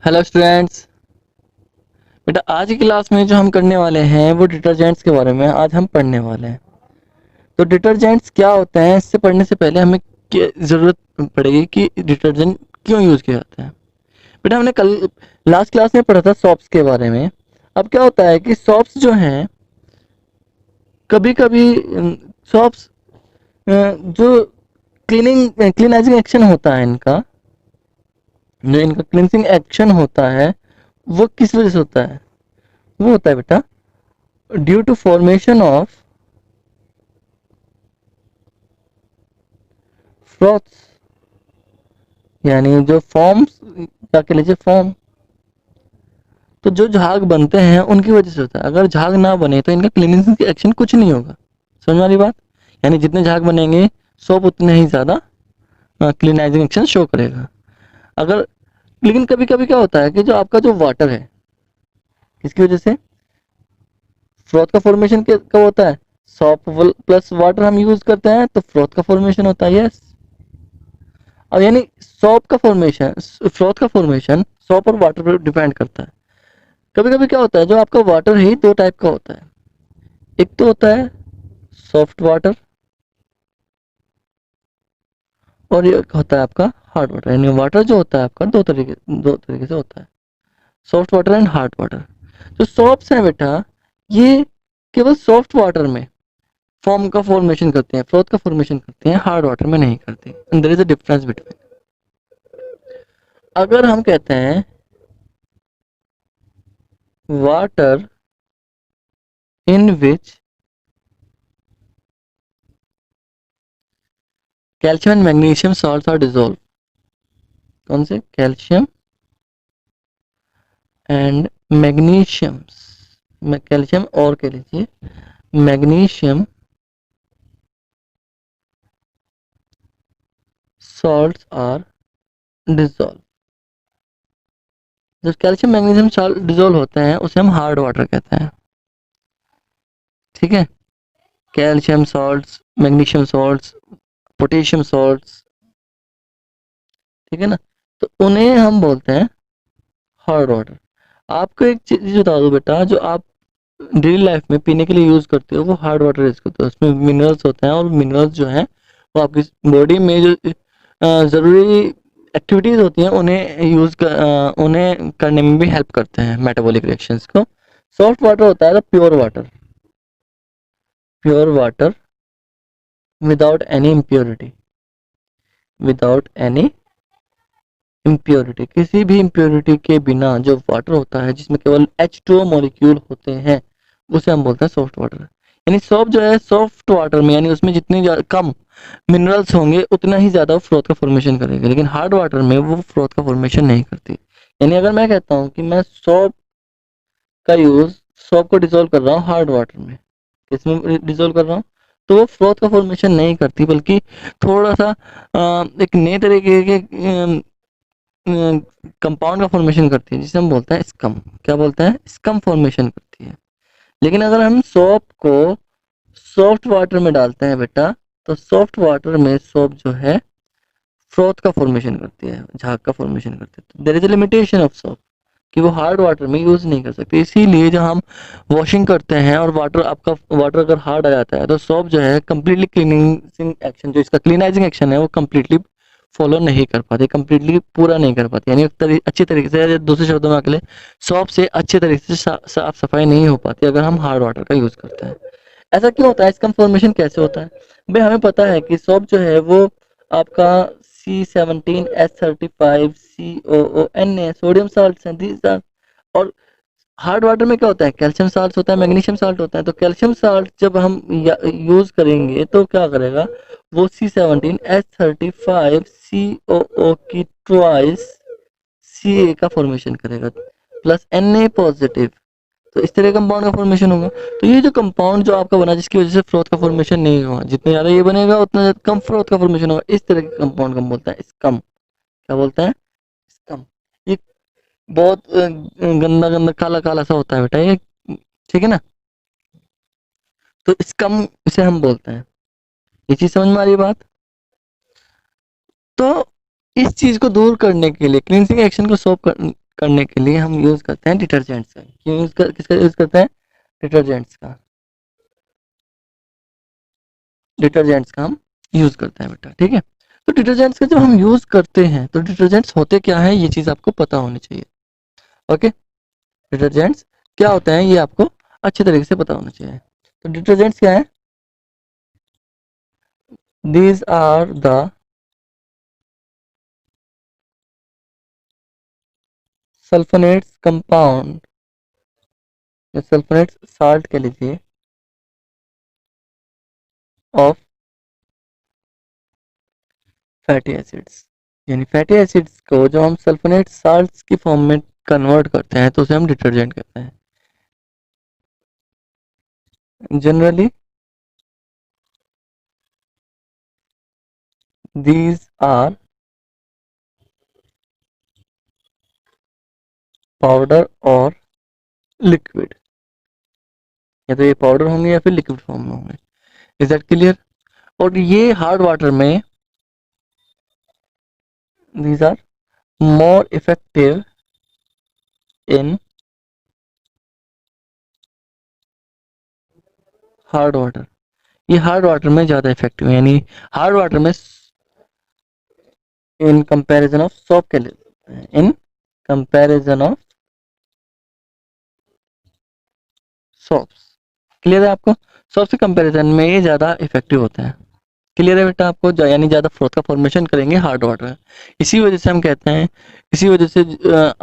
Hello students. बेटा आज की क्लास में जो हम करने वाले हैं वो डिटर्जेंट्स के बारे में आज हम पढ़ने वाले हैं। तो डिटर्जेंट्स क्या होते हैं, इससे पढ़ने से पहले हमें क्या ज़रूरत पड़ेगी कि डिटर्जेंट क्यों यूज़ किया जाता है। बेटा हमने कल लास्ट क्लास में पढ़ा था सॉप्स के बारे में। अब क्या होता है कि सॉप्स जो हैं कभी कभी सॉप्स जो क्लीनाइजिंग एक्शन होता है इनका, जो इनका क्लिनसिंग एक्शन होता है वो किस वजह से होता है। वो होता है बेटा ड्यू टू फॉर्मेशन ऑफ फ्रॉथ्स, यानी जो फॉर्म्स, क्या कह लीजिए फॉर्म, तो जो झाग बनते हैं उनकी वजह से होता है। अगर झाग ना बने तो इनका क्लीनिंग एक्शन कुछ नहीं होगा। समझ वाली बात, यानी जितने झाग बनेंगे सोप उतने ही ज़्यादा क्लीनाइजिंग एक्शन शो करेगा। अगर लेकिन कभी कभी क्या होता है कि जो आपका जो वाटर है, किसकी वजह से फ्रॉथ का फॉर्मेशन कब होता है, सॉप प्लस वाटर हम यूज करते हैं तो फ्रॉथ का फॉर्मेशन होता है। यस, और यानी सॉप का फॉर्मेशन, फ्रॉथ का फॉर्मेशन सॉप और वाटर पर डिपेंड करता है। कभी कभी क्या होता है जो आपका वाटर ही दो टाइप का होता है। एक तो होता है सॉफ्ट वाटर और एक होता है आपका हार्ड वाटर। यानी वाटर जो होता है आपका दो तरीके से होता है, soft water and hard water. जो सॉप्स हैं बेटा ये केवल सॉफ्ट वाटर में फॉर्म का फॉर्मेशन करते हैं, फ्लोथ का फॉर्मेशन करते हैं, हार्ड वाटर में नहीं करते। There is a difference between. अगर हम कहते हैं water in which calcium and magnesium salts are dissolve, कौन से कैल्शियम एंड मैग्नीशियम्स, कैल्शियम और कह लीजिए मैग्नीशियम salts are dissolved। जब कैल्शियम मैग्नीशियम सॉल्ट डिजोल्व होते हैं उसे हम हार्ड वाटर कहते हैं। ठीक है, calcium salts, magnesium salts, potassium salts, ठीक है ना, तो उन्हें हम बोलते हैं हार्ड वाटर। आपको एक चीज बता दो बेटा, जो आप डेली लाइफ में पीने के लिए यूज करते हो वो हार्ड वाटर यूज करते हो, उसमें मिनरल्स होते हैं और मिनरल्स जो हैं वो आपकी बॉडी में जो ज़रूरी एक्टिविटीज होती हैं उन्हें उन्हें करने में भी हेल्प करते हैं, मेटाबॉलिक रिएक्शंस को। सॉफ्ट वाटर होता है pure water, pure water without any impurity, without any impurity, किसी भी इम्प्योरिटी के बिना जो वाटर होता है जिसमें केवल H2O मॉलिक्यूल होते हैं उसे हम बोलते हैं सॉफ्ट वाटर। यानी सॉफ्ट जो है सॉफ्ट वाटर में, यानी उसमें जितनी कम मिनरल्स होंगे उतना ही ज्यादा वो फ्रोथ का फॉर्मेशन करेगी, लेकिन हार्ड वाटर में वो फ्रोथ का फॉर्मेशन नहीं करती। यानी अगर मैं कहता हूँ कि मैं सॉप का यूज, सॉप को डिसॉल्व कर रहा हूँ हार्ड वाटर में, किसमें डिसॉल्व कर रहा हूँ, तो वो फ्रोथ का फॉर्मेशन नहीं करती बल्कि थोड़ा सा एक नए तरीके के कंपाउंड का फॉर्मेशन करती है जिसे हम बोलते हैं स्कम। क्या बोलते हैं, स्कम फॉर्मेशन करती है। लेकिन अगर हम सोप को सॉफ्ट वाटर में डालते हैं बेटा, तो सॉफ्ट वाटर में सोप जो है फ्रोथ का फॉर्मेशन करती है, झाग का फॉर्मेशन करती है। There is a limitation of soap कि वो हार्ड वाटर में यूज नहीं कर सकते। इसीलिए जब हम वॉशिंग करते हैं और वाटर, आपका वाटर अगर हार्ड आ जाता है तो सोप जो है कंप्लीटली क्लीनिंग एक्शन, जो इसका क्लीनाइजिंग एक्शन है वो कंप्लीटली फॉलो नहीं कर पाती, कंप्लीटली पूरा नहीं कर पाती। यानी अच्छी तरीके से, दूसरे शब्दों में अगले सॉप से अच्छे तरीके से साफ सफाई नहीं हो पाती अगर हम हार्ड वाटर का यूज करते हैं। ऐसा क्यों होता है, इसका फॉर्मेशन कैसे होता है। भाई हमें पता है कि सॉप जो है वो आपका C17H35 COON सोडियम साल्ट हैं, these are। और हार्ड वाटर में क्या होता है, कैल्शियम साल्ट होता है, मैग्नीशियम साल्ट होता है। तो कैल्शियम साल्ट जब हम यूज करेंगे तो क्या करेगा, वो C17H35 COO की ट्वाइस Ca का फॉर्मेशन करेगा प्लस Na पॉजिटिव, तो इस तरह कंपाउंड का फॉर्मेशन होगा। तो ये जो कंपाउंड जो आपका बना जिसकी वजह से फ्रोथ का फॉर्मेशन नहीं हुआ, जितने ज्यादा ये बनेगा उतना कम फ्रोथ का फॉर्मेशन होगा, इस तरह के कंपाउंड को हम बोलते हैं स्कम। क्या बोलते हैं, स्कम। ये बहुत गंदा गंदा काला काला सा होता है बेटा ये, ठीक है ना, तो स्कम इसे हम बोलते हैं। ये चीज समझ में आ रही है बात। तो इस चीज को दूर करने के लिए, क्लींजिंग एक्शन को करने के लिए हम यूज करते हैं डिटर्जेंट्स का। क्यों किसका यूज करते हैं? डिटर्जेंट्स का। डिटर्जेंट्स का हम यूज करते हैं बेटा, ठीक है। तो डिटर्जेंट्स का जब हम यूज करते हैं तो डिटर्जेंट्स होते क्या है, ये चीज आपको पता होनी चाहिए। ओके, डिटर्जेंट्स क्या होते हैं ये आपको अच्छे तरीके से पता होना चाहिए। तो डिटर्जेंट्स क्या है? These are the sulphonates compound, या सल्फोनेट्स साल्ट कह लीजिए, ऑफ फैटी एसिड्स। यानी फैटी एसिड्स को जब हम सल्फोनेट साल्ट्स की फॉर्म में कन्वर्ट करते हैं तो उसे हम डिटर्जेंट कहते हैं। जनरली these are पाउडर और लिक्विड, या तो ये पाउडर होंगे या फिर लिक्विड फॉर्म में होंगे। Is that clear? और ये हार्ड वाटर में these are more effective in hard water. ये हार्ड वाटर में ज्यादा इफेक्टिव है, यानी हार्ड वाटर में इन कंपैरिजन ऑफ सॉप के लिए, in comparison of shops. Clear है आपको? सॉप से कंपैरिजन में ये ज्यादा इफेक्टिव होता है। क्लियर है बेटा आपको? यानी ज्यादा फ्रोथ का फॉर्मेशन करेंगे हार्ड वाटर। इसी वजह से हम कहते हैं, इसी वजह से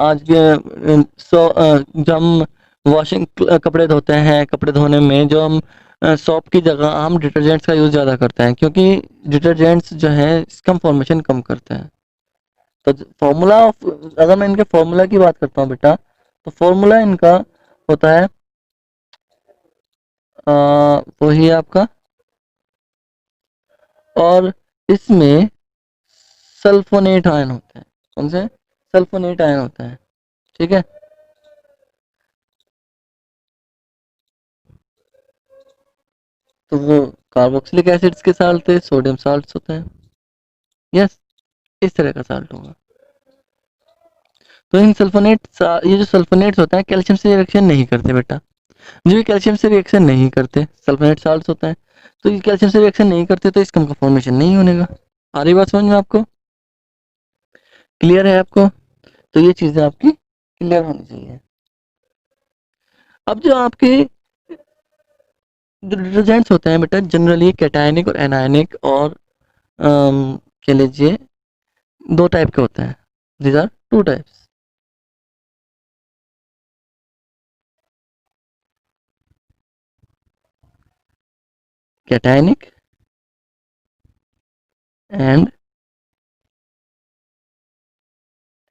आज जब हम वॉशिंग कपड़े धोते हैं, कपड़े धोने में जो हम सॉप की जगह हम डिटर्जेंट्स का यूज ज्यादा करते हैं, क्योंकि डिटर्जेंट्स जो है स्कम फॉर्मेशन कम करते हैं। तो फॉर्मूला ऑफ, अगर मैं इनके फॉर्मूला की बात करता हूँ बेटा, तो फॉर्मूला इनका होता है वही आपका, और इसमें सल्फोनेट आयन होते हैं। कौन से? सल्फोनेट आयन होता है, ठीक है। तो वो कार्बोक्सिलिक एसिड्स के साल्ट थे, सोडियम साल्ट होते हैं। यस, इस तरह का साल्ट होगा। तो इन सल्फोनेट, ये जो सल्फोनेट्स होते हैं कैल्शियम से रिएक्शन नहीं करते बेटा। जो ये कैल्शियम से रिएक्शन नहीं करते, सल्फोनेट साल्ट होते हैं, तो ये कैल्शियम से रिएक्शन नहीं करते तो इसका फॉर्मेशन नहीं होने का। आ रही बात समझ में आपको? क्लियर है आपको? तो ये चीजें आपकी क्लियर होनी चाहिए। अब जो आपके डिटर्जेंट्स होते हैं बेटा, जनरली कैटायनिक और एनायनिक, और कह लीजिए दो टाइप के होते हैं। These are two types. Cationic and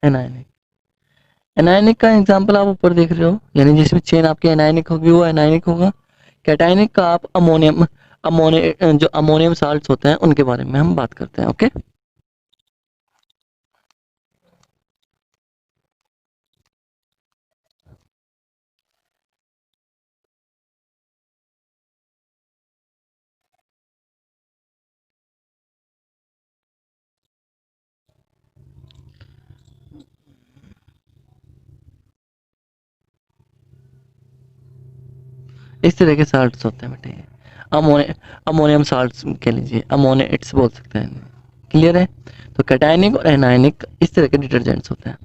anionic. Anionic का एग्जांपल आप ऊपर देख रहे हो, यानी जिसमें चेन आपकी एनायनिक होगी वो एनायनिक होगा। कैटायनिक का आप अमोनियम, जो अमोनियम साल्ट्स होते हैं उनके बारे में हम बात करते हैं। ओके, इस तरह के साल्ट्स होते हैं बेटे। अमोनियम साल्ट्स कह लीजिए, अमोनेट्स बोल सकते हैं। क्लियर है? तो कैटायनिक और एनायनिक इस तरह के डिटर्जेंट्स होते हैं।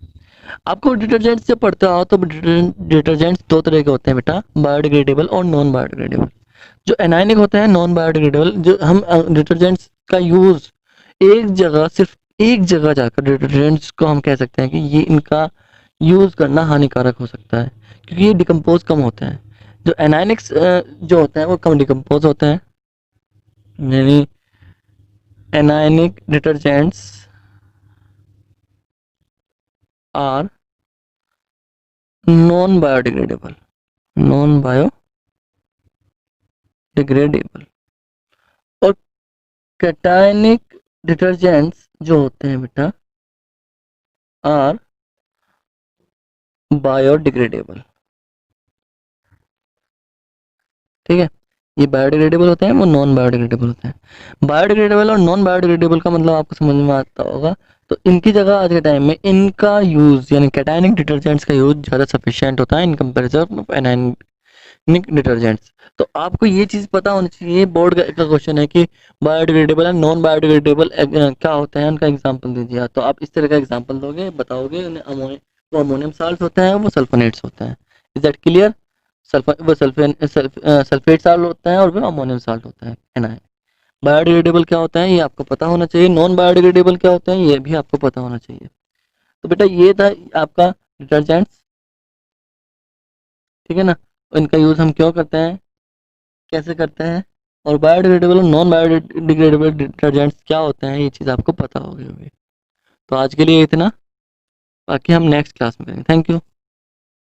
आपको डिटर्जेंट्स जब पढ़ते हो तो डिटर्जेंट्स दो तरह के होते हैं बेटा, बायोडिग्रेडेबल और नॉन बायोडिग्रेडेबल। जो एनायनिक होते हैं, नॉन बायोडिग्रेडेबल, जो हम डिटर्जेंट्स का यूज एक जगह, सिर्फ एक जगह जाकर डिटर्जेंट्स को हम कह सकते हैं कि ये इनका यूज करना हानिकारक हो सकता है, क्योंकि ये डिकम्पोज कम होते हैं। जो एनायनिक्स जो होते हैं वो कम डिकम्पोज होते हैं, यानी anionic detergents are non biodegradable, non biodegradable. और कैटायनिक डिटर्जेंट्स जो होते हैं बेटा आर बायोडिग्रेडेबल। ठीक है, ये बायोडिग्रेडेबल होते हैं, वो नॉन बायोडिग्रेडेबल होते हैं। बायोडिग्रेडेबल और नॉन बायोडिग्रेडेबल का मतलब आपको समझ में आता होगा। तो इनकी जगह आज के टाइम में इनका यूज़ यानी कैटायनिक डिटर्जेंट्स का यूज़ ज़्यादा सफिशिएंट होता है in comparison of anionic detergents. तो आपको ये चीज़ पता होनी चाहिए, बोर्ड का क्वेश्चन है कि बायोडिग्रेडेबल एंड नॉन बायोडिग्रेडेबल क्या होते हैं, उनका एग्जांपल दीजिए। तो आप इस तरह का एग्जांपल दोगे, बताओगे उन्हें वो अमोनियम साल्ट होता है, वो सल्फोनेट्स होता है। Is that clear? वो सल्फेट साल्ट होता है और वो अमोनियम साल्ट होता है ना। बायोडिग्रेडेबल क्या होता है ये आपको पता होना चाहिए, नॉन बायोडिग्रेडेबल क्या होता है ये भी आपको पता होना चाहिए। तो बेटा ये था आपका डिटर्जेंट्स, ठीक है ना। इनका यूज़ हम क्यों करते हैं, कैसे करते हैं, और बायोडिग्रेडेबल और नॉन बायोडिग्रेडेबल डिटर्जेंट्स क्या होते हैं, ये चीज़ आपको पता होगी। तो आज के लिए इतना, बाकी हम नेक्स्ट क्लास में करेंगे। Thank you.